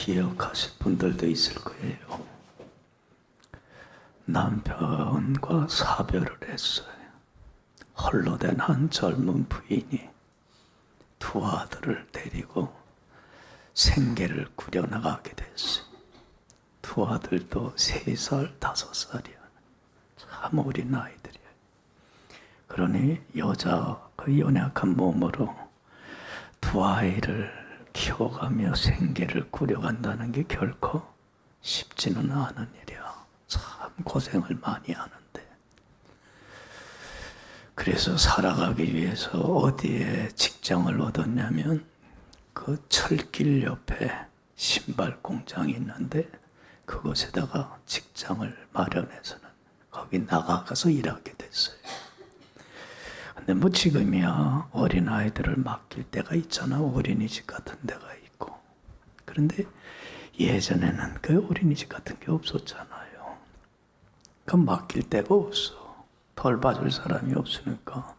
기억하실 분들도 있을 거예요. 남편과 사별을 했어요. 홀로 된 한 젊은 부인이 두 아들을 데리고 생계를 꾸려나가게 됐어요. 두 아들도 3살, 5살이야. 참 어린 아이들이에요. 그러니 여자 그 연약한 몸으로 두 아이를 키워가며 생계를 꾸려간다는 게 결코 쉽지는 않은 일이야. 참 고생을 많이 하는데. 그래서 살아가기 위해서 어디에 직장을 얻었냐면 그 철길 옆에 신발 공장이 있는데 그곳에다가 직장을 마련해서는 거기 나가서 일하게 됐어요. 근데 뭐 지금이야 어린아이들을 맡길 때가 있잖아. 어린이집 같은 데가 있고. 그런데 예전에는 그 어린이집 같은 게 없었잖아요. 그 맡길 데가 없어. 돌봐줄 사람이 없으니까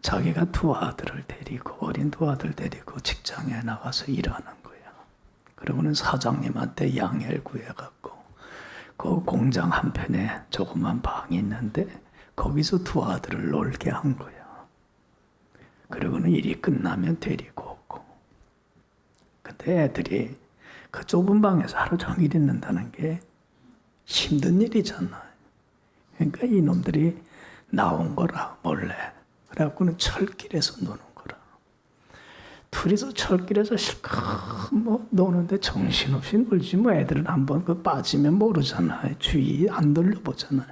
자기가 두 아들을 데리고 어린 두 아들 데리고 직장에 나가서 일하는 거야. 그러고는 사장님한테 양해를 구해갖고 그 공장 한편에 조그만 방이 있는데 거기서 두 아들을 놀게 한 거야. 그러고는 일이 끝나면 데리고 오고. 근데 애들이 그 좁은 방에서 하루 종일 있는다는 게 힘든 일이잖아. 그러니까 이놈들이 나온 거라 몰래. 그래갖고는 철길에서 노는 거라. 둘이서 철길에서 실컷 뭐 노는데 정신없이 놀지 뭐. 애들은 한번 그 빠지면 모르잖아요. 주위 안 돌려보잖아요.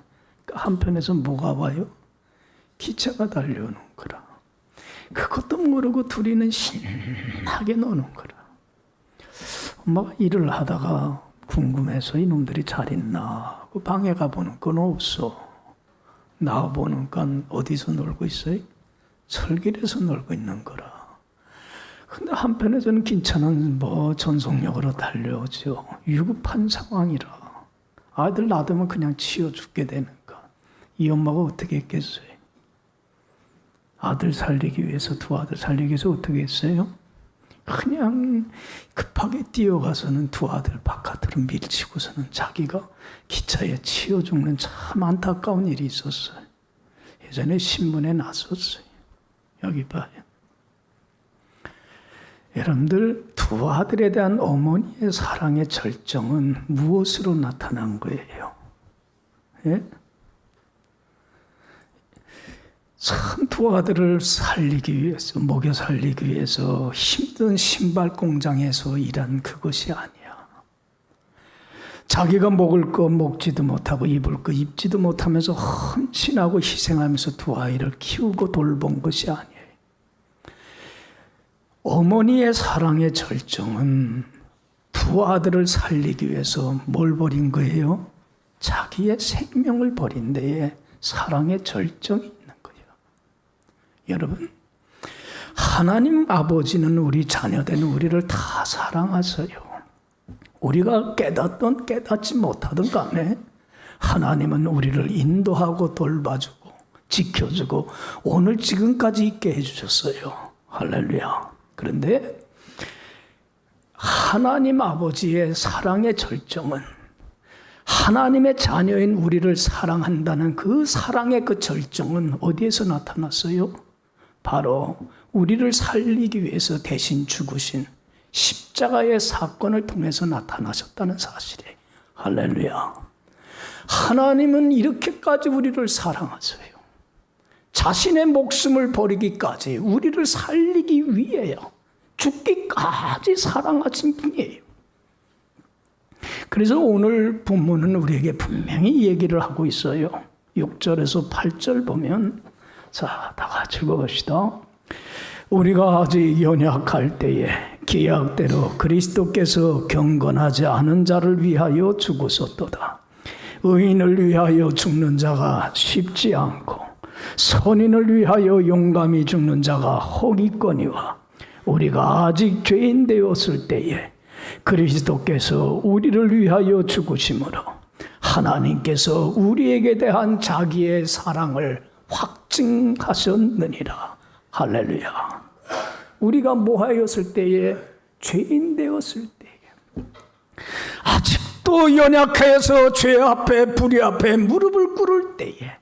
그러니까 한편에서 뭐가 와요? 기차가 달려오는 거라. 그것도 모르고 둘이는 신나게 노는 거라. 엄마가 일을 하다가 궁금해서 이놈들이 잘 있나 하고 방에 가보는 건 없어. 나와보는 건 어디서 놀고 있어요? 철길에서 놀고 있는 거라. 근데 한편에서는 기차는 뭐 전속력으로 달려오죠. 위급한 상황이라. 아들 놔두면 그냥 치워 죽게 되니까. 이 엄마가 어떻게 했겠어요? 아들 살리기 위해서, 두 아들 살리기 위해서 어떻게 했어요? 그냥 급하게 뛰어가서는 두 아들 바깥으로 밀치고서는 자기가 기차에 치여 죽는 참 안타까운 일이 있었어요. 예전에 신문에 났었어요. 여기 봐요. 여러분들, 두 아들에 대한 어머니의 사랑의 절정은 무엇으로 나타난 거예요? 예? 참 두 아들을 살리기 위해서, 먹여 살리기 위해서 힘든 신발 공장에서 일한 그것이 아니야. 자기가 먹을 거 먹지도 못하고 입을 거 입지도 못하면서 헌신하고 희생하면서 두 아이를 키우고 돌본 것이 아니에요. 어머니의 사랑의 절정은 두 아들을 살리기 위해서 뭘 버린 거예요? 자기의 생명을 버린 데에 사랑의 절정이 있는 거예요. 여러분, 하나님 아버지는 우리 자녀된 우리를 다 사랑하세요. 우리가 깨닫든 깨닫지 못하든 간에 하나님은 우리를 인도하고 돌봐주고 지켜주고 오늘 지금까지 있게 해주셨어요. 할렐루야. 그런데 하나님 아버지의 사랑의 절정은 하나님의 자녀인 우리를 사랑한다는 그 사랑의 그 절정은 어디에서 나타났어요? 바로 우리를 살리기 위해서 대신 죽으신 십자가의 사건을 통해서 나타나셨다는 사실이에요. 할렐루야. 하나님은 이렇게까지 우리를 사랑하세요. 자신의 목숨을 버리기까지 우리를 살리기 위해요. 죽기까지 사랑하신 분이에요. 그래서 오늘 본문은 우리에게 분명히 얘기를 하고 있어요. 6절에서 8절 보면, 자, 다 같이 읽어봅시다. 우리가 아직 연약할 때에 기약대로 그리스도께서 경건하지 않은 자를 위하여 죽으셨도다. 의인을 위하여 죽는 자가 쉽지 않고 선인을 위하여 용감히 죽는 자가 혹 있거니와 우리가 아직 죄인 되었을 때에 그리스도께서 우리를 위하여 죽으심으로 하나님께서 우리에게 대한 자기의 사랑을 확증하셨느니라. 할렐루야. 우리가 뭐하였을 때에? 죄인 되었을 때에. 아직도 연약해서 죄 앞에 불의 앞에 무릎을 꿇을 때에,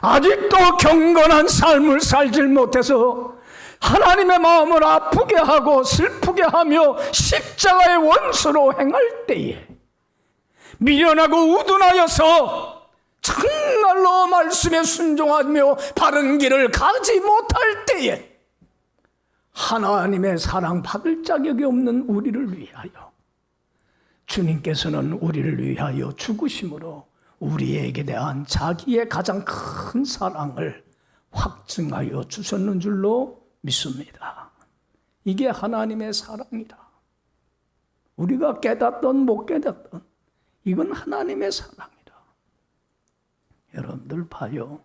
아직도 경건한 삶을 살질 못해서 하나님의 마음을 아프게 하고 슬프게 하며 십자가의 원수로 행할 때에, 미련하고 우둔하여서 정말로 말씀에 순종하며 바른 길을 가지 못할 때에, 하나님의 사랑 받을 자격이 없는 우리를 위하여 주님께서는 우리를 위하여 죽으심으로 우리에게 대한 자기의 가장 큰 사랑을 확증하여 주셨는 줄로 믿습니다. 이게 하나님의 사랑이라. 우리가 깨닫던 못 깨닫던 이건 하나님의 사랑이라. 여러분들 봐요.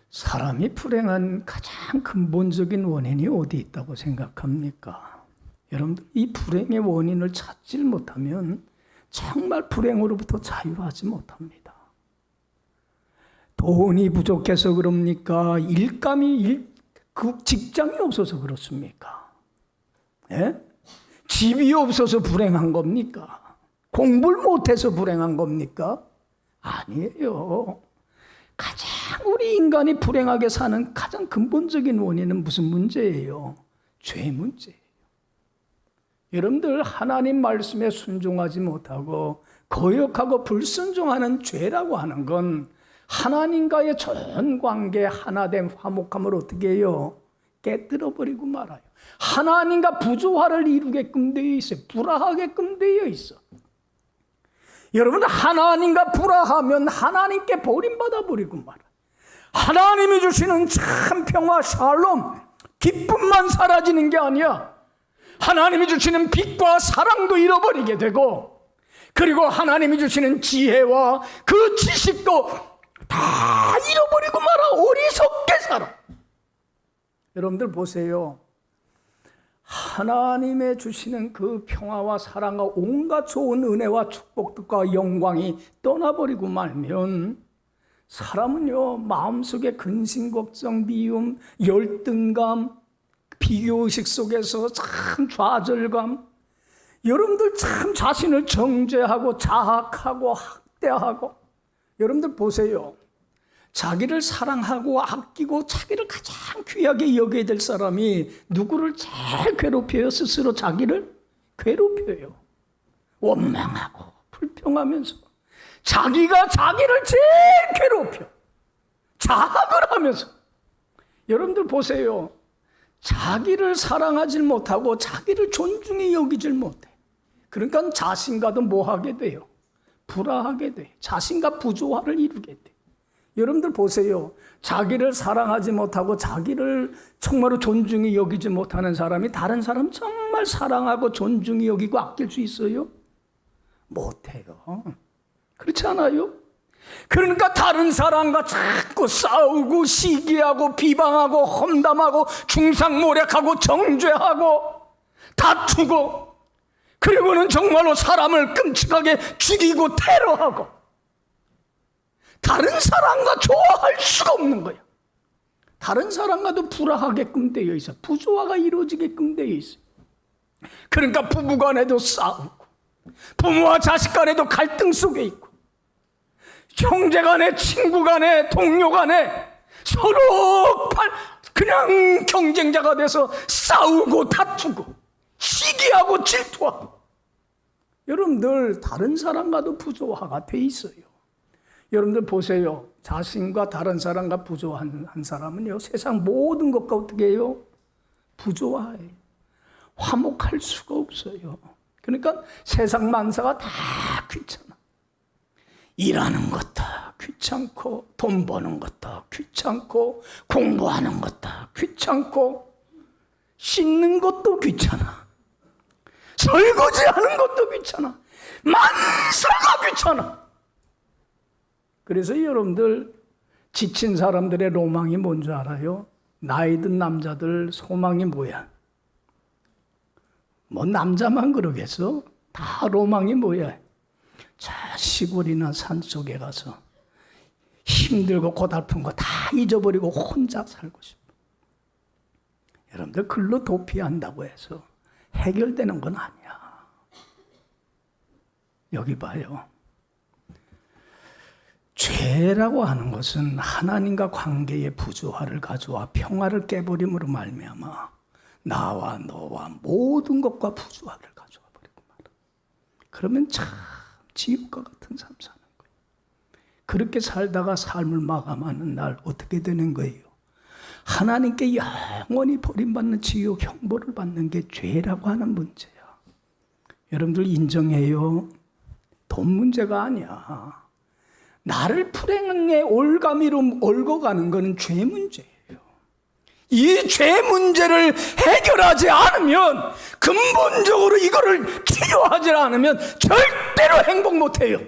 사람이 불행한 가장 근본적인 원인이 어디 있다고 생각합니까? 여러분들 이 불행의 원인을 찾지 못하면 정말 불행으로부터 자유하지 못합니다. 돈이 부족해서 그럽니까? 그 직장이 없어서 그렇습니까? 예? 집이 없어서 불행한 겁니까? 공부를 못해서 불행한 겁니까? 아니에요. 가장 우리 인간이 불행하게 사는 가장 근본적인 원인은 무슨 문제예요? 죄 문제예요. 여러분들 하나님 말씀에 순종하지 못하고 거역하고 불순종하는 죄라고 하는 건 하나님과의 전 관계 하나됨 화목함을 어떻게 해요? 깨뜨려버리고 말아요. 하나님과 부조화를 이루게끔 되어 있어요. 불화하게끔 되어 있어. 여러분 하나님과 불화하면 하나님께 버림받아 버리고 말아요. 하나님이 주시는 참 평화 샬롬 기쁨만 사라지는 게 아니야. 하나님이 주시는 빛과 사랑도 잃어버리게 되고, 그리고 하나님이 주시는 지혜와 그 지식도 다 잃어버리고 말아. 어리석게 살아. 여러분들 보세요. 하나님의 주시는 그 평화와 사랑과 온갖 좋은 은혜와 축복과 영광이 떠나버리고 말면 사람은요 마음속에 근심, 걱정, 미움, 열등감, 비교의식 속에서 참 좌절감, 여러분들 참 자신을 정죄하고 자학하고 학대하고, 여러분들 보세요. 자기를 사랑하고 아끼고 자기를 가장 귀하게 여겨야 될 사람이 누구를 제일 괴롭혀요? 스스로 자기를 괴롭혀요. 원망하고 불평하면서 자기가 자기를 제일 괴롭혀. 자학을 하면서. 여러분들 보세요. 자기를 사랑하지 못하고 자기를 존중히 여기질 못해. 그러니까 자신과도 뭐하게 돼요? 불화하게 돼. 자신과 부조화를 이루게 돼. 여러분들 보세요. 자기를 사랑하지 못하고 자기를 정말로 존중히 여기지 못하는 사람이 다른 사람 정말 사랑하고 존중히 여기고 아낄 수 있어요? 못해요. 그렇지 않아요? 그러니까 다른 사람과 자꾸 싸우고 시기하고 비방하고 험담하고 중상모략하고 정죄하고 다투고, 그리고는 정말로 사람을 끔찍하게 죽이고 테러하고, 다른 사람과 좋아할 수가 없는 거야. 다른 사람과도 불화하게끔 되어 있어. 부조화가 이루어지게끔 되어 있어. 그러니까 부부 간에도 싸우고, 부모와 자식 간에도 갈등 속에 있고, 형제 간에, 친구 간에, 동료 간에 서로 그냥 경쟁자가 돼서 싸우고 다투고 시기하고 질투하고. 여러분들 다른 사람과도 부조화가 돼 있어요. 여러분들 보세요. 자신과 다른 사람과 부조화한 사람은요 세상 모든 것과 어떻게 해요? 부조화해요. 화목할 수가 없어요. 그러니까 세상 만사가 다 귀찮아. 일하는 것도 귀찮고, 돈 버는 것도 귀찮고, 공부하는 것도 귀찮고, 씻는 것도 귀찮아, 설거지하는 것도 귀찮아, 만사가 귀찮아. 그래서 여러분들 지친 사람들의 로망이 뭔지 알아요? 나이 든 남자들 소망이 뭐야? 뭐 남자만 그러겠어? 다 로망이 뭐야? 저 시골이나 산속에 가서 힘들고 고달픈 거 다 잊어버리고 혼자 살고 싶어. 여러분들 글로 도피한다고 해서 해결되는 건 아니야. 여기 봐요. 죄라고 하는 것은 하나님과 관계의 부조화를 가져와 평화를 깨버림으로 말미암아 나와 너와 모든 것과 부조화를 가져와 버리고 말아. 그러면 참 지옥과 같은 삶 사는 거예요. 그렇게 살다가 삶을 마감하는 날 어떻게 되는 거예요? 하나님께 영원히 버림받는 지옥 형벌을 받는 게 죄라고 하는 문제야. 여러분들 인정해요? 돈 문제가 아니야. 나를 불행의 올가미로 얽어가는 것은 죄 문제예요. 이 죄 문제를 해결하지 않으면, 근본적으로 이거를 치료하지 않으면 절대로 행복 못해요.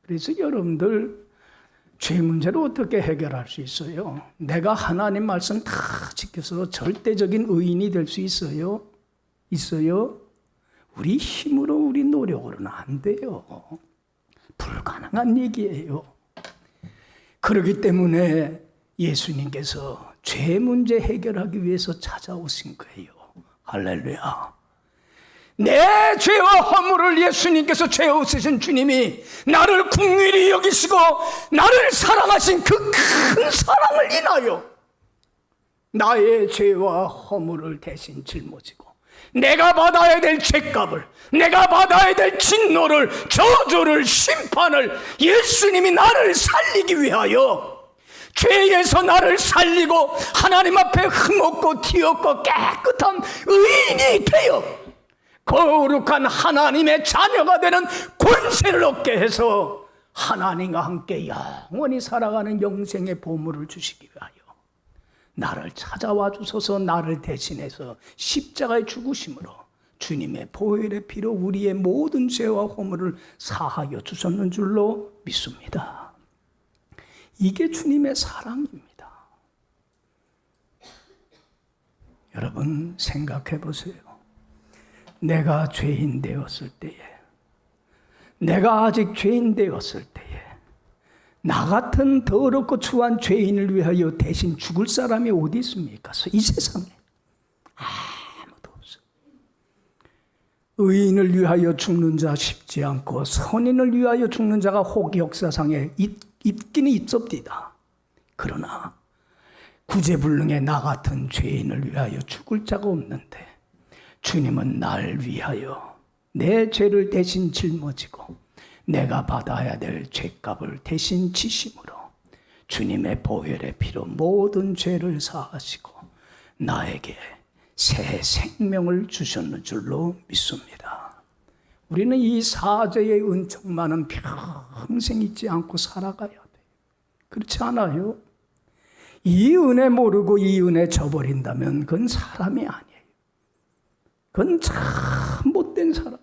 그래서 여러분들 죄 문제를 어떻게 해결할 수 있어요? 내가 하나님 말씀 다 지켜서 절대적인 의인이 될 수 있어요? 있어요? 우리 힘으로 우리 노력으로는 안 돼요. 불가능한 얘기예요. 그렇기 때문에 예수님께서 죄 문제 해결하기 위해서 찾아오신 거예요. 할렐루야. 내 죄와 허물을 예수님께서 죄 없으신 주님이 나를 긍휼히 여기시고 나를 사랑하신 그 큰 사랑을 인하여 나의 죄와 허물을 대신 짊어지고 내가 받아야 될 죄값을, 내가 받아야 될 진노를, 저주를, 심판을 예수님이 나를 살리기 위하여 죄에서 나를 살리고 하나님 앞에 흠없고 티없고 깨끗한 의인이 되어 거룩한 하나님의 자녀가 되는 권세를 얻게 해서 하나님과 함께 영원히 살아가는 영생의 보물을 주시기 위하여 나를 찾아와 주소서. 나를 대신해서 십자가의 죽으심으로 주님의 보혈의 피로 우리의 모든 죄와 허물을 사하여 주셨는 줄로 믿습니다. 이게 주님의 사랑입니다. 여러분 생각해 보세요. 내가 죄인 되었을 때에, 내가 아직 죄인 되었을 때에 나 같은 더럽고 추한 죄인을 위하여 대신 죽을 사람이 어디 있습니까? 이 세상에 아무도 없어요. 의인을 위하여 죽는 자 쉽지 않고 선인을 위하여 죽는 자가 혹 역사상에 있기는 있습니다. 그러나 구제불능의 나 같은 죄인을 위하여 죽을 자가 없는데 주님은 날 위하여 내 죄를 대신 짊어지고 내가 받아야 될 죄값을 대신 지심으로 주님의 보혈의 피로 모든 죄를 사하시고 나에게 새 생명을 주셨는 줄로 믿습니다. 우리는 이 사죄의 은총만은 평생 잊지 않고 살아가야 돼요. 그렇지 않아요? 이 은혜 모르고 이 은혜 저버린다면 그건 사람이 아니에요. 그건 참 못된 사람이에요.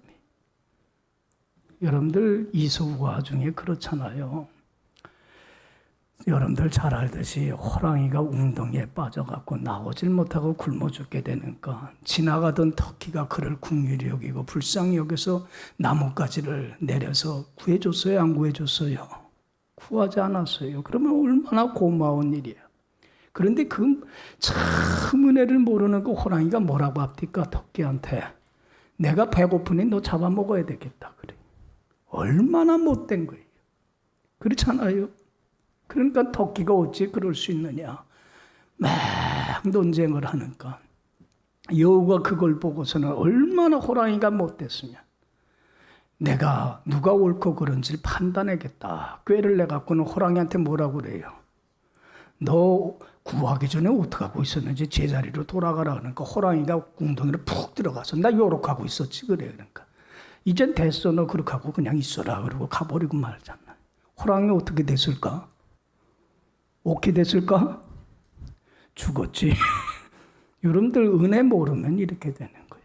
여러분들 이소우가 중에 그렇잖아요. 여러분들 잘 알듯이 호랑이가 웅덩이에 빠져갖고 나오질 못하고 굶어 죽게 되니까 지나가던 터키가 그를 긍휼히 여기고 불쌍히 여겨서 나뭇가지를 내려서 구해줬어요? 안 구해줬어요? 구하지 않았어요. 그러면 얼마나 고마운 일이에요. 그런데 그 참 은혜를 모르는 그 호랑이가 뭐라고 합니까? 터키한테 내가 배고프니 너 잡아먹어야 되겠다 그래. 얼마나 못된 거예요. 그렇잖아요. 그러니까 토끼가 어찌 그럴 수 있느냐. 막 논쟁을 하니까 여우가 그걸 보고서는 얼마나 호랑이가 못됐으면 내가 누가 옳고 그른지를 판단하겠다. 꾀를 내갖고는 호랑이한테 뭐라고 그래요. 너 구하기 전에 어떻게 하고 있었는지 제자리로 돌아가라. 그러니까 호랑이가 웅덩이로 푹 들어가서 나 요렇게 하고 있었지 그래. 그러니까 이젠 됐어. 너 그렇게 하고 그냥 있어라. 그러고 가버리고 말잖아. 호랑이 어떻게 됐을까? 어떻게 됐을까? 죽었지. 여러분들 은혜 모르면 이렇게 되는 거야.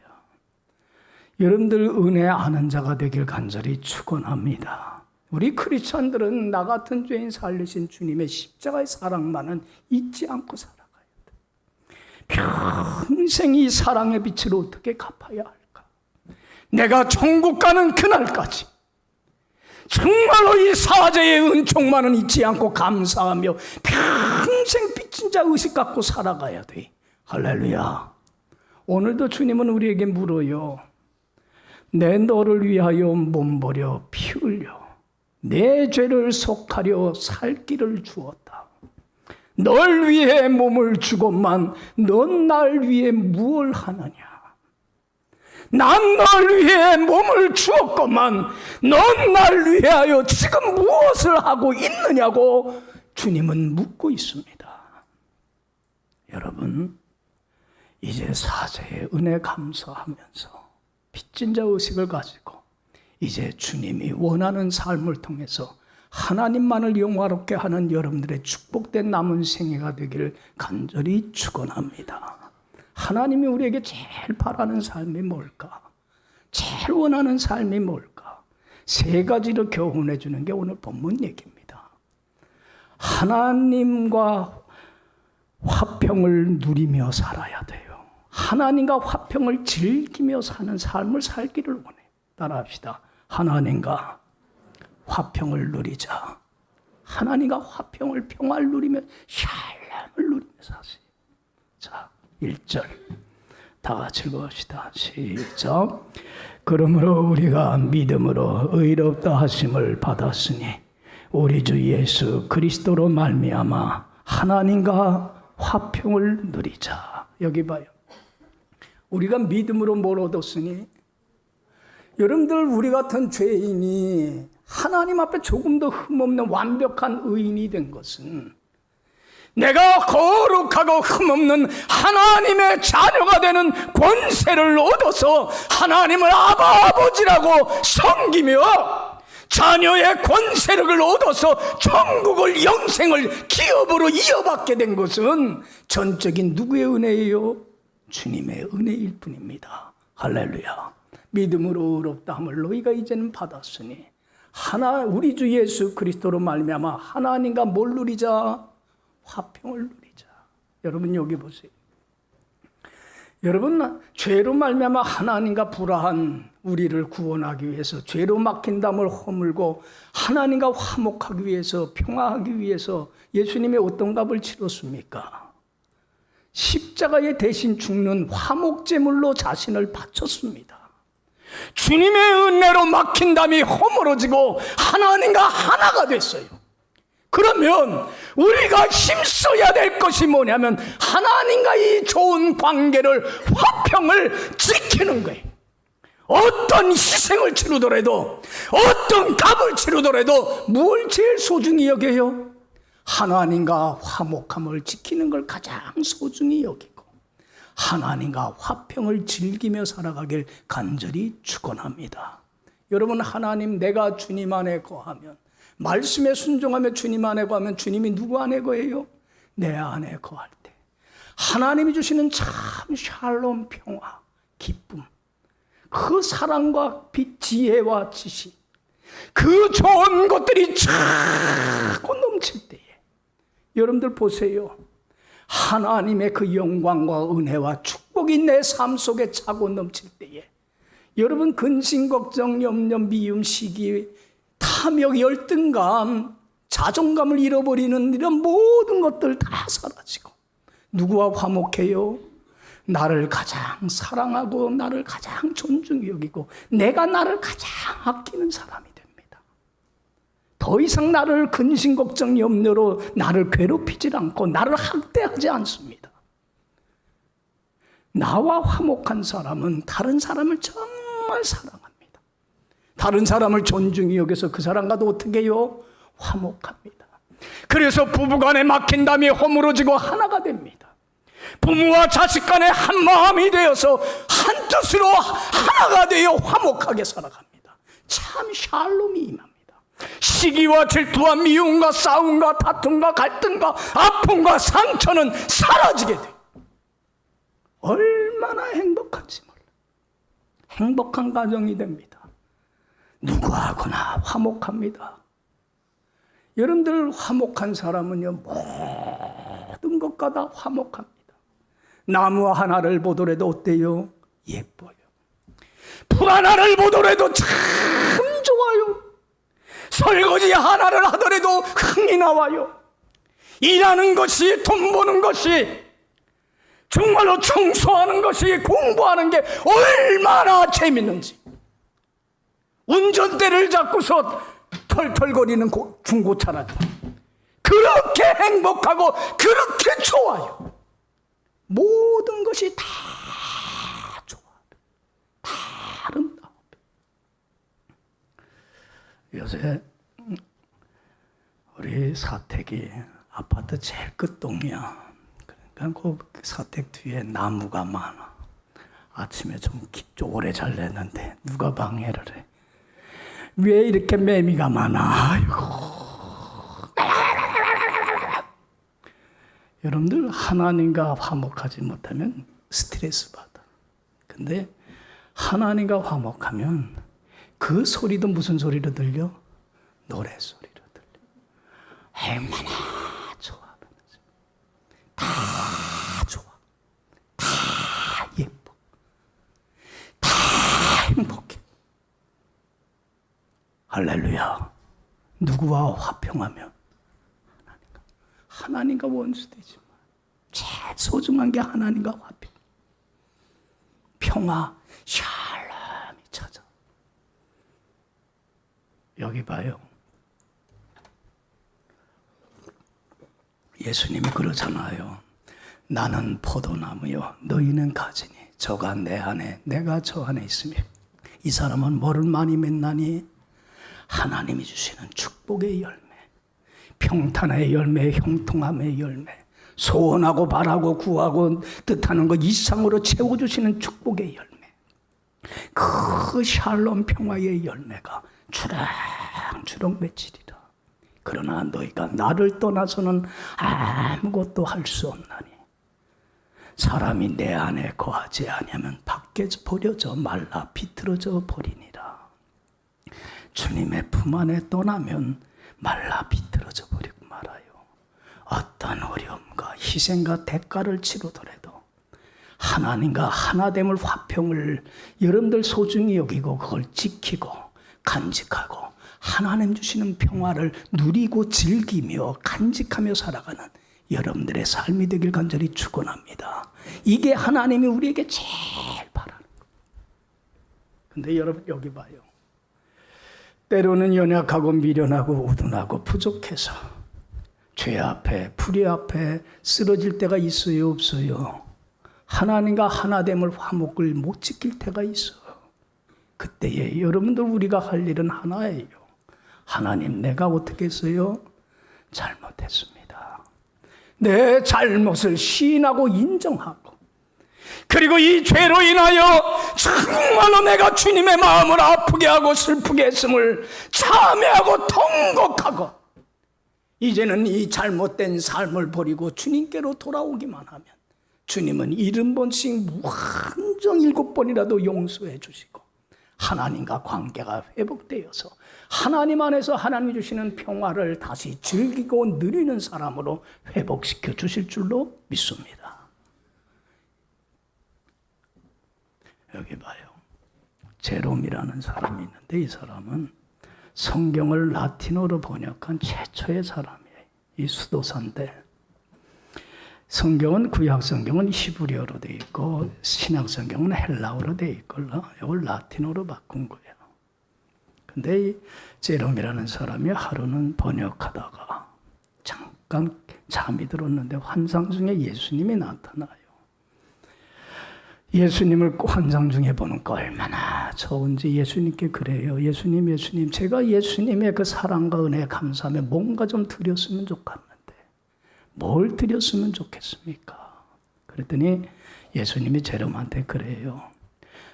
여러분들 은혜 아는 자가 되길 간절히 축원합니다. 우리 크리스찬들은 나 같은 죄인 살리신 주님의 십자가의 사랑만은 잊지 않고 살아가야 돼. 평생 이 사랑의 빛을 어떻게 갚아야 할까? 내가 천국 가는 그날까지 정말로 이 사죄의 은총만은 잊지 않고 감사하며 평생 빚진 자 의식 갖고 살아가야 돼. 할렐루야. 오늘도 주님은 우리에게 물어요. 내 너를 위하여 몸버려 피 흘려 내 죄를 속하려 살 길을 주었다. 널 위해 몸을 주고만 넌 날 위해 무엇을 하느냐? 난 널 위해 몸을 주었건만 넌 날 위하여 지금 무엇을 하고 있느냐고 주님은 묻고 있습니다. 여러분, 이제 사제의 은혜 감사하면서 빚진 자 의식을 가지고 이제 주님이 원하는 삶을 통해서 하나님만을 영화롭게 하는 여러분들의 축복된 남은 생애가 되기를 간절히 축원합니다. 하나님이 우리에게 제일 바라는 삶이 뭘까? 제일 원하는 삶이 뭘까? 세 가지로 교훈해 주는 게 오늘 본문 얘기입니다. 하나님과 화평을 누리며 살아야 돼요. 하나님과 화평을 즐기며 사는 삶을 살기를 원해요. 따라합시다. 하나님과 화평을 누리자. 하나님과 화평을, 평화를 누리며 샬롬을 누리며 사세요. 자, 1절 다 같이 읽어봅시다. 시작. 그러므로 우리가 믿음으로 의롭다 하심을 받았으니 우리 주 예수 그리스도로 말미암아 하나님과 화평을 누리자. 여기 봐요. 우리가 믿음으로 뭘 얻었으니, 여러분들 우리 같은 죄인이 하나님 앞에 조금 더 흠없는 완벽한 의인이 된 것은 내가 거룩하고 흠없는 하나님의 자녀가 되는 권세를 얻어서 하나님을 아버지라고 섬기며 자녀의 권세력을 얻어서 천국을, 영생을 기업으로 이어받게 된 것은 전적인 누구의 은혜예요? 주님의 은혜일 뿐입니다. 할렐루야. 믿음으로 의롭다 함을 너희가 이제는 받았으니 우리 주 예수 그리스도로 말미암아 하나님과 뭘 누리자? 화평을 누리자. 여러분 여기 보세요. 여러분, 죄로 말미암아 하나님과 불화한 우리를 구원하기 위해서, 죄로 막힌 담을 허물고 하나님과 화목하기 위해서, 평화하기 위해서 예수님이 어떤 값을 치렀습니까? 십자가에 대신 죽는 화목제물로 자신을 바쳤습니다. 주님의 은혜로 막힌 담이 허물어지고 하나님과 하나가 됐어요. 그러면 우리가 힘써야 될 것이 뭐냐면 하나님과 이 좋은 관계를, 화평을 지키는 거예요. 어떤 희생을 치르더라도, 어떤 값을 치르더라도 뭘 제일 소중히 여겨요? 하나님과 화목함을 지키는 걸 가장 소중히 여기고 하나님과 화평을 즐기며 살아가길 간절히 축원합니다. 여러분, 하나님, 내가 주님 안에 거하면, 말씀에 순종하며 주님 안에 거하면 주님이 누구 안에 거해요? 내 안에 거할 때 하나님이 주시는 참 샬롬, 평화, 기쁨, 그 사랑과 빛, 지혜와 지식, 그 좋은 것들이 차고 넘칠 때에 여러분들 보세요. 하나님의 그 영광과 은혜와 축복이 내 삶 속에 차고 넘칠 때에 여러분, 근심, 걱정, 염려, 미움, 시기, 탐욕, 열등감, 자존감을 잃어버리는 이런 모든 것들 다 사라지고 누구와 화목해요? 나를 가장 사랑하고 나를 가장 존중히 여기고 내가 나를 가장 아끼는 사람이 됩니다. 더 이상 나를 근심, 걱정, 염려로 나를 괴롭히질 않고 나를 학대하지 않습니다. 나와 화목한 사람은 다른 사람을 정말 사랑합니다. 다른 사람을 존중히 여겨서 그 사람과도 어떻게 해요? 화목합니다. 그래서 부부간에 막힌 담이 허물어지고 하나가 됩니다. 부모와 자식 간에 한 마음이 되어서 한 뜻으로 하나가 되어 화목하게 살아갑니다. 참 샬롬이 임합니다. 시기와 질투와 미움과 싸움과 다툼과 갈등과 아픔과 상처는 사라지게 돼요. 얼마나 행복한지 몰라. 행복한 가정이 됩니다. 누구하고나 화목합니다. 여러분들, 화목한 사람은요, 모든 것과 다 화목합니다. 나무 하나를 보더라도 어때요? 예뻐요. 풀 하나를 보더라도 참 좋아요. 설거지 하나를 하더라도 흥이 나와요. 일하는 것이, 돈 버는 것이, 정말로 청소하는 것이, 공부하는 게 얼마나 재밌는지. 운전대를 잡고서 털털거리는 중고차라도 그렇게 행복하고 그렇게 좋아요. 모든 것이 다 좋아, 다 아름다워. 요새 우리 사택이 아파트 제일 끝동이야. 그러니까 그 사택 뒤에 나무가 많아. 아침에 좀 오래 잘랬는데 누가 방해를 해? 왜 이렇게 매미가 많아? 아이고. 여러분들 하나님과 화목하지 못하면 스트레스 받아. 근데 하나님과 화목하면 그 소리도 무슨 소리로 들려? 노래 소리로 들려. 얼마나 좋아. 다 좋아. 다 예뻐. 다 행복해. 할렐루야. 누구와 화평하면? 하나님과 원수되지만 제일 소중한 게 하나님과 화평. 평화, 샬롬이 찾아. 여기 봐요. 예수님이 그러잖아요. 나는 포도나무요 너희는 가지니 저가 내 안에 내가 저 안에 있으며 이 사람은 뭐를 많이 맺나니 하나님이 주시는 축복의 열매, 평탄의 열매, 형통함의 열매, 소원하고 바라고 구하고 뜻하는 것 이상으로 채워주시는 축복의 열매, 그 샬롬 평화의 열매가 주렁주렁 맺히리라. 그러나 너희가 나를 떠나서는 아무것도 할 수 없나니 사람이 내 안에 거하지 아니하면 밖에 버려져 말라 비틀어져 버리니라. 주님의 품 안에 떠나면 말라 비틀어져 버리고 말아요. 어떤 어려움과 희생과 대가를 치르더라도 하나님과 하나됨을 화평을 여러분들 소중히 여기고 그걸 지키고 간직하고 하나님 주시는 평화를 누리고 즐기며 간직하며 살아가는 여러분들의 삶이 되길 간절히 축원합니다. 이게 하나님이 우리에게 제일 바라는 거예요. 근데 여러분 여기 봐요. 때로는 연약하고 미련하고 우둔하고 부족해서 죄 앞에 불의 앞에 쓰러질 때가 있어요, 없어요? 하나님과 하나됨을 화목을 못 지킬 때가 있어요. 그때에 여러분들 우리가 할 일은 하나예요. 하나님 내가 어떻게 했어요? 잘못했습니다. 내 잘못을 시인하고 인정하고 그리고 이 죄로 인하여 정말로 내가 주님의 마음을 아프게 하고 슬프게 했음을 참회하고 통곡하고 이제는 이 잘못된 삶을 버리고 주님께로 돌아오기만 하면 주님은 70번씩 무한정 7번이라도 용서해 주시고 하나님과 관계가 회복되어서 하나님 안에서 하나님이 주시는 평화를 다시 즐기고 누리는 사람으로 회복시켜 주실 줄로 믿습니다. 여기 봐요. 제롬이라는 사람이 있는데 이 사람은 성경을 라틴어로 번역한 최초의 사람이에요. 이 수도사인데 성경은 구약 성경은 히브리어로 되어 있고 신약 성경은 헬라어로 되어 있걸로 이걸 라틴어로 바꾼 거예요. 근데 이 제롬이라는 사람이 하루는 번역하다가 잠깐 잠이 들었는데 환상 중에 예수님이 나타나요. 예수님을 환상 중에 보는 거 얼마나 좋은지 예수님께 그래요. 예수님, 제가 예수님의 그 사랑과 은혜에 감사하며 뭔가 좀 드렸으면 좋겠는데 뭘 드렸으면 좋겠습니까? 그랬더니 예수님이 제롬한테 그래요.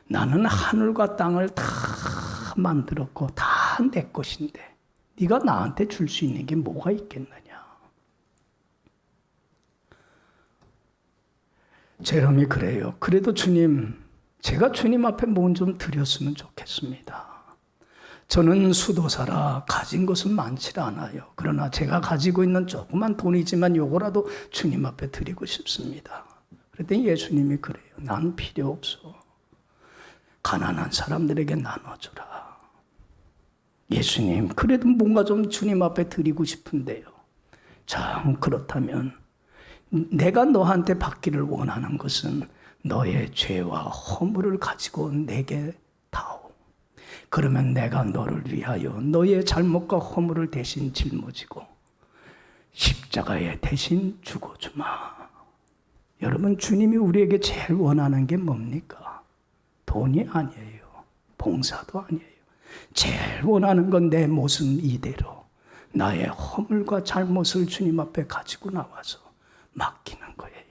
나는 하늘과 땅을 다 만들었고 다 내 것인데 네가 나한테 줄 수 있는 게 뭐가 있겠느냐? 제롬이 그래요. 그래도 주님, 제가 주님 앞에 뭔 좀 드렸으면 좋겠습니다. 저는 수도사라 가진 것은 많지 않아요. 그러나 제가 가지고 있는 조그만 돈이지만 요거라도 주님 앞에 드리고 싶습니다. 그랬더니 예수님이 그래요. 난 필요 없어. 가난한 사람들에게 나눠주라. 예수님, 그래도 뭔가 좀 주님 앞에 드리고 싶은데요. 참 그렇다면 내가 너한테 받기를 원하는 것은 너의 죄와 허물을 가지고 내게 다오. 그러면 내가 너를 위하여 너의 잘못과 허물을 대신 짊어지고 십자가에 대신 죽어주마. 여러분, 주님이 우리에게 제일 원하는 게 뭡니까? 돈이 아니에요. 봉사도 아니에요. 제일 원하는 건 내 모습 이대로 나의 허물과 잘못을 주님 앞에 가지고 나와서 맡기는 거예요.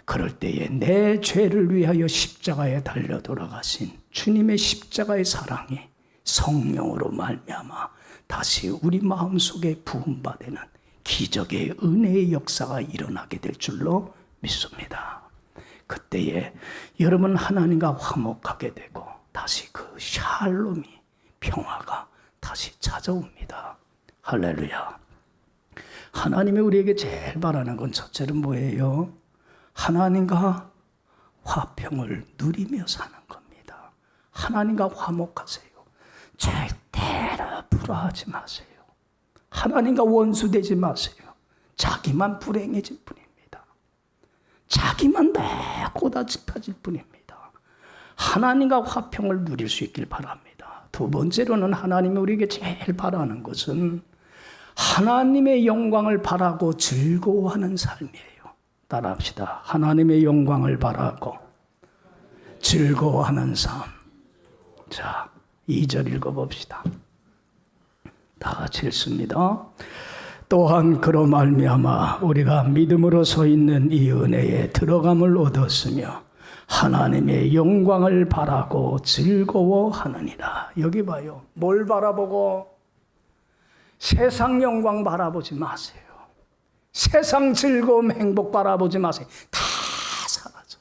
그럴 때에 내 죄를 위하여 십자가에 달려 돌아가신 주님의 십자가의 사랑이 성령으로 말미암아 다시 우리 마음속에 부음받는 기적의 은혜의 역사가 일어나게 될 줄로 믿습니다. 그때에 여러분 하나님과 화목하게 되고 다시 그 샬롬이 평화가 다시 찾아옵니다. 할렐루야. 하나님이 우리에게 제일 바라는 건 첫째는 뭐예요? 하나님과 화평을 누리며 사는 겁니다. 하나님과 화목하세요. 절대로 불화하지 마세요. 하나님과 원수되지 마세요. 자기만 불행해질 뿐입니다. 자기만 더 고다집혀질 뿐입니다. 하나님과 화평을 누릴 수 있길 바랍니다. 두 번째로는 하나님이 우리에게 제일 바라는 것은 하나님의 영광을 바라고 즐거워하는 삶이에요. 따라합시다. 하나님의 영광을 바라고 즐거워하는 삶. 자, 2절 읽어봅시다. 다 같이 읽습니다. 또한 그로 말미암아 우리가 믿음으로 서 있는 이 은혜에 들어감을 얻었으며 하나님의 영광을 바라고 즐거워하느니라. 여기 봐요. 뭘 바라보고? 세상 영광 바라보지 마세요. 세상 즐거움, 행복 바라보지 마세요. 다 사라져.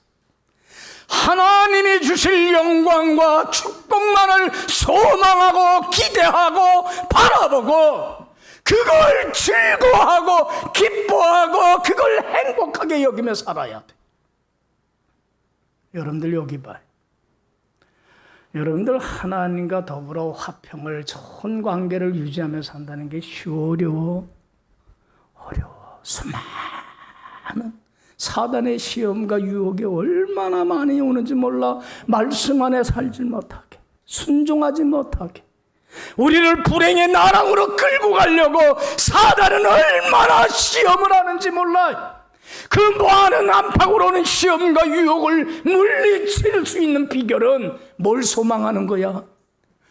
하나님이 주실 영광과 축복만을 소망하고 기대하고 바라보고 그걸 즐거워하고 기뻐하고 그걸 행복하게 여기며 살아야 돼. 여러분들 여기 봐요. 여러분들 하나님과 더불어 화평을 좋은 관계를 유지하며 산다는 게 어려워? 어려워. 수많은 사단의 시험과 유혹이 얼마나 많이 오는지 몰라. 말씀 안에 살지 못하게, 순종하지 못하게, 우리를 불행의 나랑으로 끌고 가려고 사단은 얼마나 시험을 하는지 몰라. 그 많은 안팎으로 오는 시험과 유혹을 물리칠 수 있는 비결은 뭘 소망하는 거야?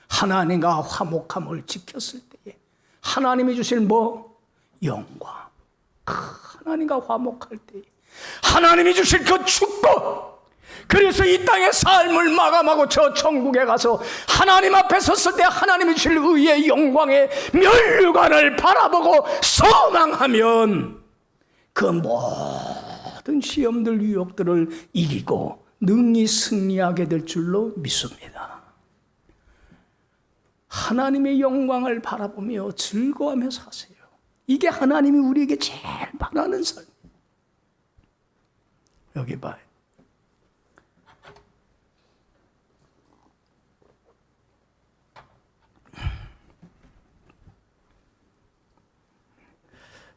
하나님과 화목함을 지켰을 때에 하나님이 주실 뭐? 영광. 하나님과 화목할 때에 하나님이 주실 그 축복. 그래서 이 땅의 삶을 마감하고 저 천국에 가서 하나님 앞에 섰을 때 하나님이 주실 의의 영광의 면류관을 바라보고 소망하면 그 모든 시험들 유혹들을 이기고 능히 승리하게 될 줄로 믿습니다. 하나님의 영광을 바라보며 즐거워하며 사세요. 이게 하나님이 우리에게 제일 바라는 삶. 여기 봐요.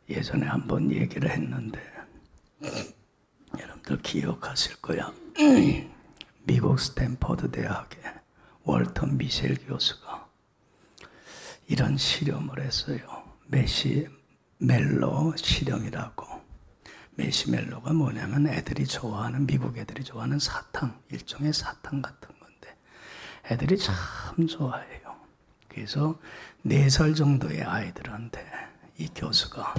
예전에 한번 얘기를 했는데 여러분들 기억하실 거야. 미국 스탠퍼드 대학의 월터 미셸 교수가 이런 실험을 했어요. 메시멜로 실험이라고. 메시멜로가 뭐냐면 애들이 좋아하는, 미국 애들이 좋아하는 사탕, 일종의 사탕 같은 건데 애들이 참 좋아해요. 그래서 4살 정도의 아이들한테 이 교수가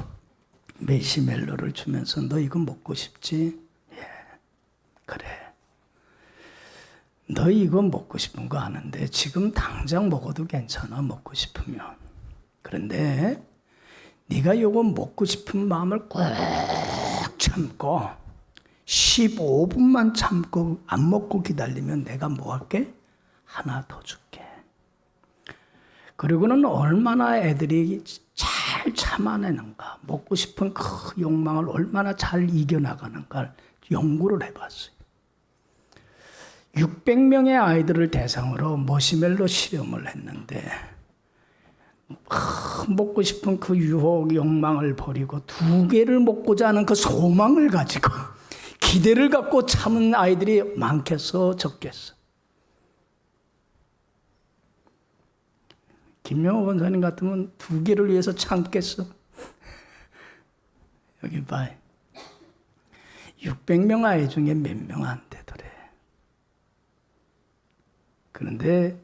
메시멜로를 주면서 너 이거 먹고 싶지? 예, 그래. 너 이거 먹고 싶은 거 아는데 지금 당장 먹어도 괜찮아, 먹고 싶으면. 그런데 네가 이거 먹고 싶은 마음을 꾹 참고 15분만 참고 안 먹고 기다리면 내가 뭐 할게? 하나 더 줄게. 그리고는 얼마나 애들이 잘 참아내는가, 먹고 싶은 그 욕망을 얼마나 잘 이겨나가는가를 연구를 해봤어요. 600명의 아이들을 대상으로 머시멜로 실험을 했는데 먹고 싶은 그 유혹, 욕망을 버리고 2개를 먹고자 하는 그 소망을 가지고 기대를 갖고 참은 아이들이 많겠어, 적겠어? 김영호 권사님 같으면 2개를 위해서 참겠어. 여기 봐. 600명 아이 중에 몇 명 안 되더래. 그런데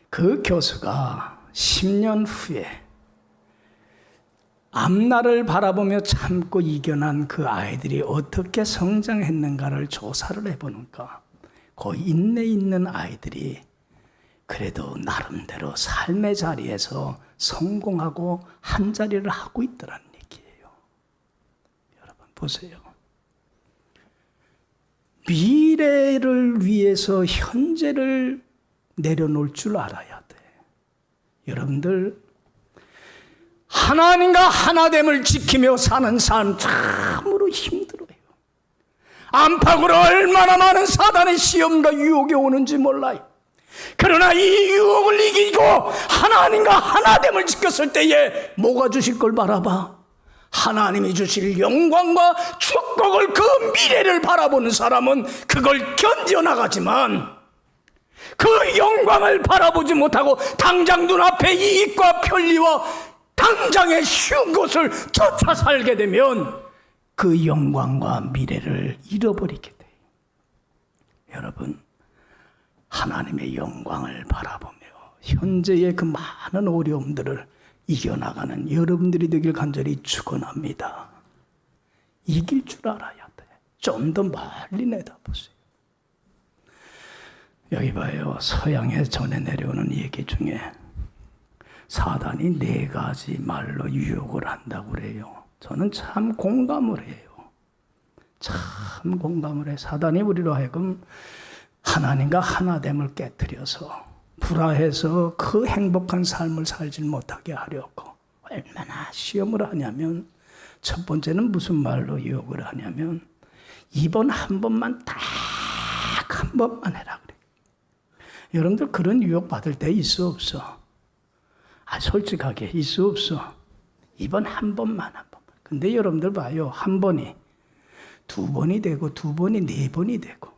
그 교수가 10년 후에 앞날을 바라보며 참고 이겨난 그 아이들이 어떻게 성장했는가를 조사를 해보니까 그 인내 있는 아이들이 그래도 나름대로 삶의 자리에서 성공하고 한 자리를 하고 있더란 얘기예요. 여러분 보세요. 미래를 위해서 현재를 내려놓을 줄 알아야 돼. 여러분들 하나님과 하나됨을 지키며 사는 삶 참으로 힘들어요. 안팎으로 얼마나 많은 사단의 시험과 유혹이 오는지 몰라요. 그러나 이 유혹을 이기고 하나님과 하나됨을 지켰을 때에 뭐가 주실 걸 바라봐? 하나님이 주실 영광과 축복을 그 미래를 바라보는 사람은 그걸 견뎌나가지만 그 영광을 바라보지 못하고 당장 눈앞에 이익과 편리와 당장의 쉬운 것을 쫓아 살게 되면 그 영광과 미래를 잃어버리게 돼요. 여러분, 하나님의 영광을 바라보며 현재의 그 많은 어려움들을 이겨나가는 여러분들이 되길 간절히 축원합니다. 이길 줄 알아야 돼. 좀 더 멀리 내다보세요. 여기 봐요. 서양에 전해 내려오는 얘기 중에 사단이 4가지 말로 유혹을 한다고 그래요. 저는 참 공감을 해요. 참 공감을 해. 사단이 우리로 하여금 하나님과 하나됨을 깨뜨려서 불화해서 그 행복한 삶을 살지 못하게 하려고 얼마나 시험을 하냐면 첫 번째는 무슨 말로 유혹을 하냐면 이번 한 번만 딱 한 번만 해라 그래. 여러분들 그런 유혹 받을 때 있어 없어? 솔직하게 있어 없어? 이번 한 번만. 근데 여러분들 봐요. 한 번이 2번이 되고 2번이 4번이 되고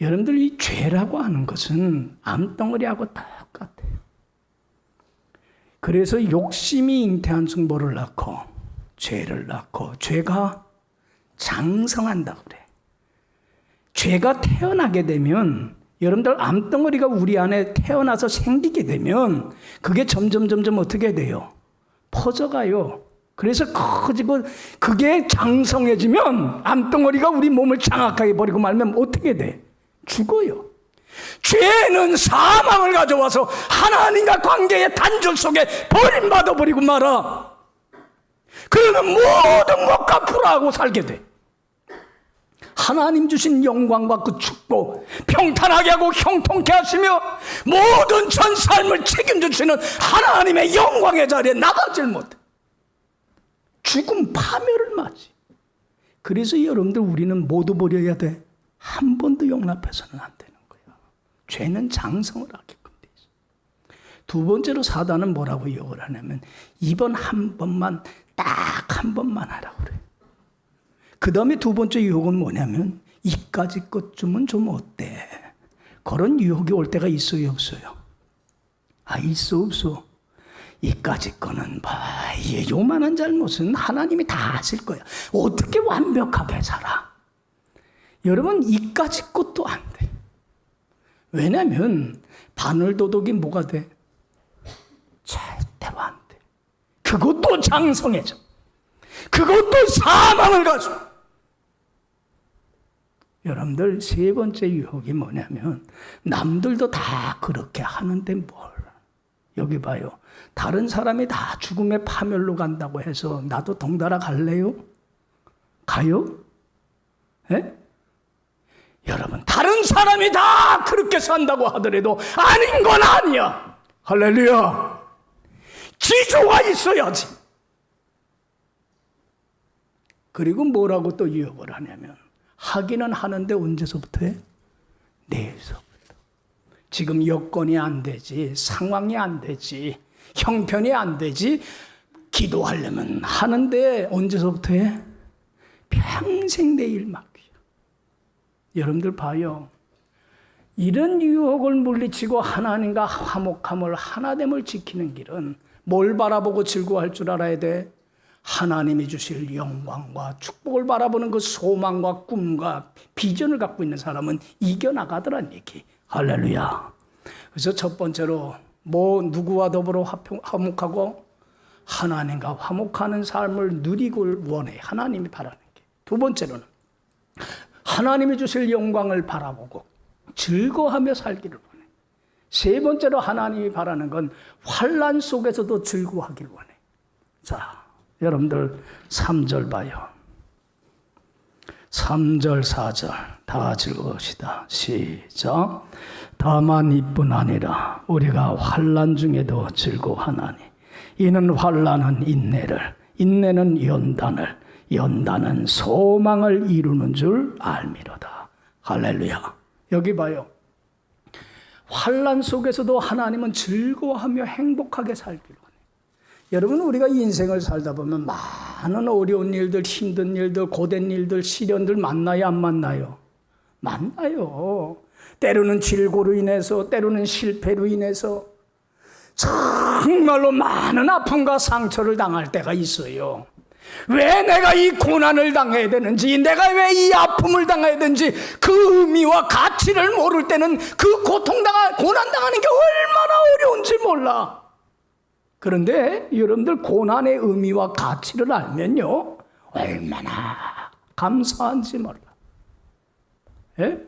여러분들 이 죄라고 하는 것은 암덩어리하고 똑같아요. 그래서 욕심이 잉태한 승보를 낳고 죄를 낳고 죄가 장성한다고 그래. 죄가 태어나게 되면 여러분들 암덩어리가 우리 안에 태어나서 생기게 되면 그게 점점 어떻게 돼요? 퍼져가요. 그래서 커지고 그게 장성해지면 암덩어리가 우리 몸을 장악하게 버리고 말면 어떻게 돼? 죽어요. 죄는 사망을 가져와서 하나님과 관계의 단절 속에 버림받아 버리고 말아. 그러면 모든 것과 불화하고 살게 돼. 하나님 주신 영광과 그 축복, 평탄하게 하고 형통케 하시며 모든 전 삶을 책임져 주시는 하나님의 영광의 자리에 나가질 못해. 죽음 파멸을 맞이. 그래서 여러분들 우리는 모두 버려야 돼. 한 번도 용납해서는 안 되는 거야. 죄는 장성을 하게끔 돼 있어. 2번째로 사단은 뭐라고 유혹을 하냐면 이번 한 번만 딱 한 번만 하라고 그래. 그 다음에 2번째 유혹은 뭐냐면 이까지 것쯤은 좀 어때? 그런 유혹이 올 때가 있어요 없어요? 있어 없어? 이까지 거는 요만한 잘못은 하나님이 다 하실 거야. 어떻게 완벽하게 살아? 여러분 이까지 것도 안 돼. 왜냐하면 바늘도둑이 뭐가 돼? 절대로 안 돼. 그것도 장성해져. 그것도 사망을 가져. 여러분들 3번째 유혹이 뭐냐면 남들도 다 그렇게 하는데 뭘. 여기 봐요. 다른 사람이 다 죽음의 파멸로 간다고 해서 나도 덩달아 갈래요? 가요? 예? 여러분 다른 사람이 다 그렇게 산다고 하더라도 아닌 건 아니야. 할렐루야. 지조가 있어야지. 그리고 뭐라고 또 유혹을 하냐면 하기는 하는데 언제서부터 해? 내일서부터. 지금 여건이 안 되지, 상황이 안 되지, 형편이 안 되지, 기도하려면 하는데 언제서부터 해? 평생 내일 맡겨. 여러분들 봐요. 이런 유혹을 물리치고 하나님과 화목함을 하나됨을 지키는 길은 뭘 바라보고 즐거워할 줄 알아야 돼? 하나님이 주실 영광과 축복을 바라보는 그 소망과 꿈과 비전을 갖고 있는 사람은 이겨나가더란 얘기. 할렐루야. 그래서 첫 번째로 누구와 더불어 화목하고 하나님과 화목하는 삶을 누리길 원해. 하나님이 바라는 게. 두 번째로는 하나님이 주실 영광을 바라보고 즐거워하며 살기를 원해. 세 번째로 하나님이 바라는 건 환난 속에서도 즐거워하길 원해. 자, 여러분들 3절 봐요. 3절 4절 다 같이 읽읍시다. 시작. 다만 이뿐 아니라 우리가 환난 중에도 즐거워하나니 이는 환난은 인내를, 인내는 연단을, 연단은 소망을 이루는 줄 알미로다. 할렐루야. 여기 봐요. 환난 속에서도 하나님은 즐거워하며 행복하게 살기를 원해요. 여러분, 우리가 인생을 살다 보면 많은 어려운 일들, 힘든 일들, 고된 일들, 시련들 만나요, 안 만나요? 만나요. 때로는 질고로 인해서, 때로는 실패로 인해서 정말로 많은 아픔과 상처를 당할 때가 있어요. 왜 내가 이 고난을 당해야 되는지, 내가 왜 이 아픔을 당해야 되는지 그 의미와 가치를 모를 때는 그 고난당하는 게 얼마나 어려운지 몰라. 그런데 여러분들 고난의 의미와 가치를 알면요, 얼마나 감사한지 몰라. 예?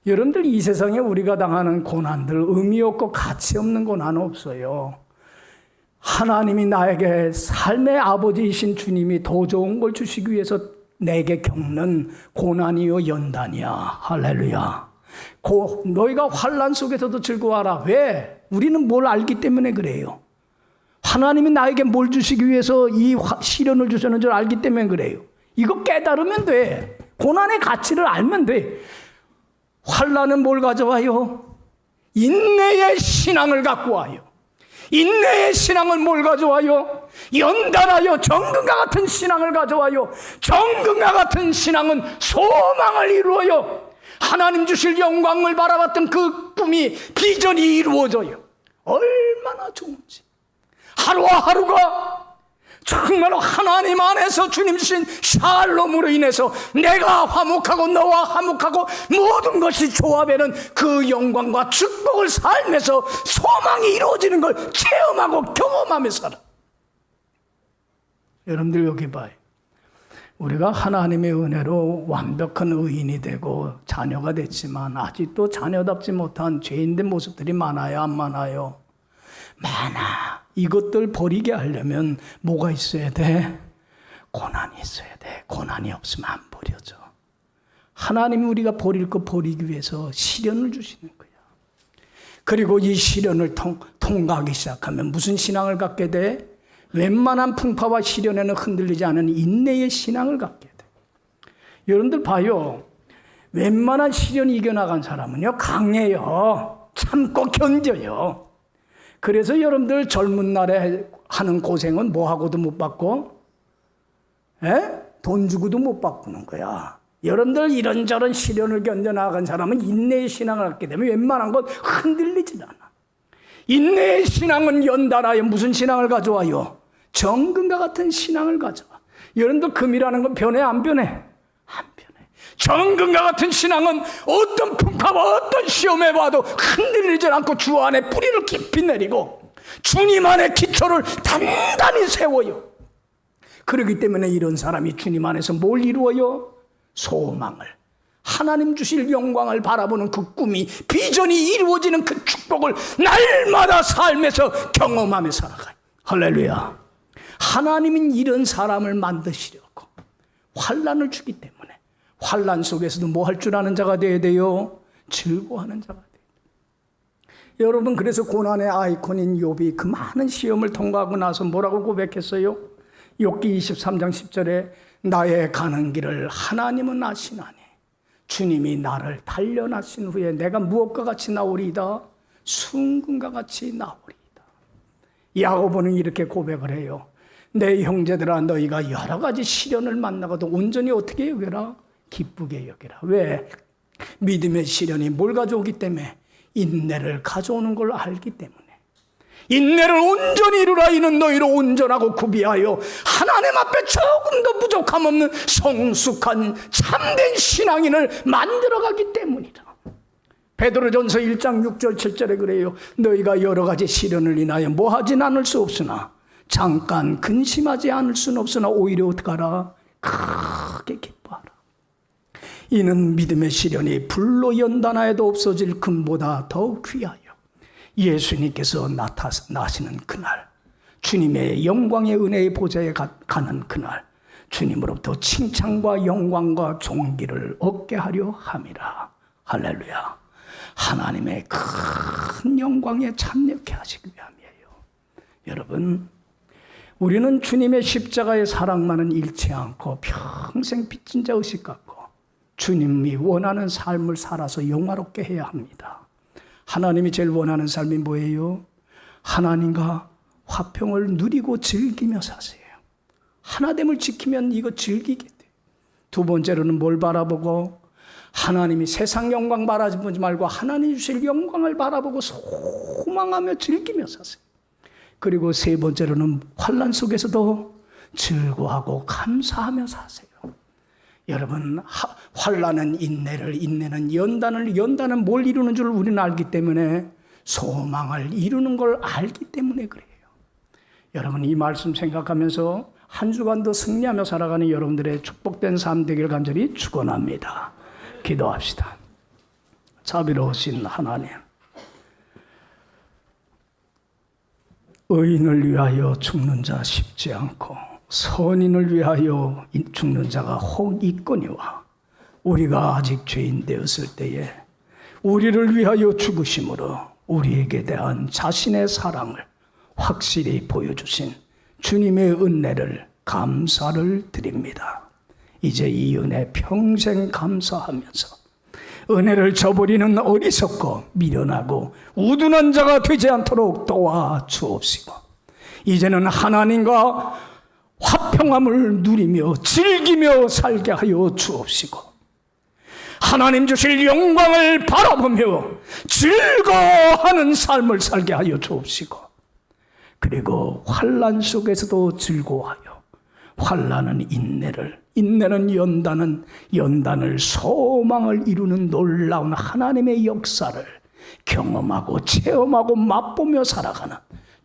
여러분들 이 세상에 우리가 당하는 고난들 의미 없고 가치 없는 고난은 없어요. 하나님이 나에게 삶의 아버지이신 주님이 더 좋은 걸 주시기 위해서 내게 겪는 고난이요 연단이야. 할렐루야. 너희가 환난 속에서도 즐거워하라. 왜? 우리는 뭘 알기 때문에 그래요. 하나님이 나에게 뭘 주시기 위해서 이 시련을 주셨는 줄 알기 때문에 그래요. 이거 깨달으면 돼. 고난의 가치를 알면 돼. 환난은 뭘 가져와요? 인내의 신앙을 갖고 와요. 인내의 신앙은 뭘 가져와요? 연단하여 정금과 같은 신앙을 가져와요. 정금과 같은 신앙은 소망을 이루어요. 하나님 주실 영광을 바라봤던 그 꿈이, 비전이 이루어져요. 얼마나 좋은지. 하루하루가 정말로 하나님 안에서 주님 주신 샬롬으로 인해서 내가 화목하고 너와 화목하고 모든 것이 조합되는 그 영광과 축복을 살면서 소망이 이루어지는 걸 체험하고 경험하며 살아. 여러분들 여기 봐요. 우리가 하나님의 은혜로 완벽한 의인이 되고 자녀가 됐지만 아직도 자녀답지 못한 죄인된 모습들이 많아요, 안 많아요? 많아. 이것들 버리게 하려면 뭐가 있어야 돼? 고난이 있어야 돼. 고난이 없으면 안 버려져. 하나님이 우리가 버릴 거 버리기 위해서 시련을 주시는 거야. 그리고 이 시련을 통과하기 시작하면 무슨 신앙을 갖게 돼? 웬만한 풍파와 시련에는 흔들리지 않은 인내의 신앙을 갖게 돼. 여러분들 봐요. 웬만한 시련이 이겨나간 사람은요, 강해요. 참고 견뎌요. 그래서 여러분들 젊은 날에 하는 고생은 뭐하고도 못 받고, 돈 주고도 못 바꾸는 거야. 여러분들 이런저런 시련을 견뎌나간 사람은 인내의 신앙을 갖게 되면 웬만한 건 흔들리질 않아. 인내의 신앙은 연단하여 무슨 신앙을 가져와요? 정금과 같은 신앙을 가져와. 여러분들 금이라는 건 변해, 안 변해? 안 변해. 정금과 같은 신앙은 어떤 풍파와 어떤 시험에 봐도 흔들리지 않고 주 안에 뿌리를 깊이 내리고 주님 안에 기초를 단단히 세워요. 그렇기 때문에 이런 사람이 주님 안에서 뭘 이루어요? 소망을, 하나님 주실 영광을 바라보는 그 꿈이, 비전이 이루어지는 그 축복을 날마다 삶에서 경험하며 살아가요. 할렐루야. 하나님은 이런 사람을 만드시려고 환난을 주기 때문에 환난 속에서도 뭐 할 줄 아는 자가 되어야 돼요? 즐거워하는 자가 돼요. 여러분, 그래서 고난의 아이콘인 욥이 그 많은 시험을 통과하고 나서 뭐라고 고백했어요? 욥기 23장 10절에 나의 가는 길을 하나님은 아시나니 주님이 나를 단련하신 후에 내가 무엇과 같이 나오리이다? 순금과 같이 나오리이다. 야고보는 이렇게 고백을 해요. 내 형제들아, 너희가 여러 가지 시련을 만나고도 온전히 어떻게 여겨라? 기쁘게 여겨라. 왜? 믿음의 시련이 뭘 가져오기 때문에? 인내를 가져오는 걸 알기 때문에. 인내를 온전히 이루라. 이는 너희로 온전하고 구비하여 하나님 앞에 조금도 부족함 없는 성숙한 참된 신앙인을 만들어가기 때문이다. 베드로전서 1장 6절 7절에 그래요. 너희가 여러 가지 시련을 인하여 뭐하진 않을 수 없으나 잠깐 근심하지 않을 수는 없으나 오히려 어떻게 하라? 크게 기뻐하라. 이는 믿음의 시련이 불로 연단하여도 없어질 금보다 더욱 귀하여 예수님께서 나타나시는 그날, 주님의 영광의 은혜의 보좌에 가는 그날, 주님으로부터 칭찬과 영광과 존귀를 얻게 하려 함이라. 할렐루야. 하나님의 큰 영광에 참여케 하시기 위함이에요. 여러분, 우리는 주님의 십자가의 사랑만은 잃지 않고 평생 빚진 자 의식 갖고 주님이 원하는 삶을 살아서 영화롭게 해야 합니다. 하나님이 제일 원하는 삶이 뭐예요? 하나님과 화평을 누리고 즐기며 사세요. 하나됨을 지키면 이거 즐기게 돼요. 두 번째로는 뭘 바라보고? 하나님이 세상 영광 바라보지 말고 하나님 주실 영광을 바라보고 소망하며 즐기며 사세요. 그리고 세 번째로는 환난 속에서도 즐거워하고 감사하며 사세요. 여러분, 환난은 인내를, 인내는 연단을, 연단은 뭘 이루는 줄 우리는 알기 때문에 소망을 이루는 걸 알기 때문에 그래요. 여러분, 이 말씀 생각하면서 한 주간도 승리하며 살아가는 여러분들의 축복된 삶 되기를 간절히 축원합니다. 기도합시다. 자비로우신 하나님, 의인을 위하여 죽는 자 쉽지 않고 선인을 위하여 죽는 자가 혹 있거니와 우리가 아직 죄인 되었을 때에 우리를 위하여 죽으심으로 우리에게 대한 자신의 사랑을 확실히 보여주신 주님의 은혜를 감사를 드립니다. 이제 이 은혜 평생 감사하면서 은혜를 저버리는 어리석고 미련하고 우둔한 자가 되지 않도록 도와주옵시고 이제는 하나님과 화평함을 누리며 즐기며 살게 하여 주옵시고 하나님 주실 영광을 바라보며 즐거워하는 삶을 살게 하여 주옵시고 그리고 환난 속에서도 즐거워하여 환난은 인내를, 인내는 연단을 소망을 이루는 놀라운 하나님의 역사를 경험하고 체험하고 맛보며 살아가는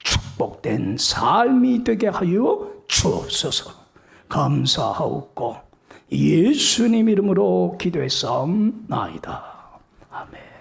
축복된 삶이 되게 하여 주옵소서. 감사하옵고 예수님 이름으로 기도했사옵나이다. 아멘.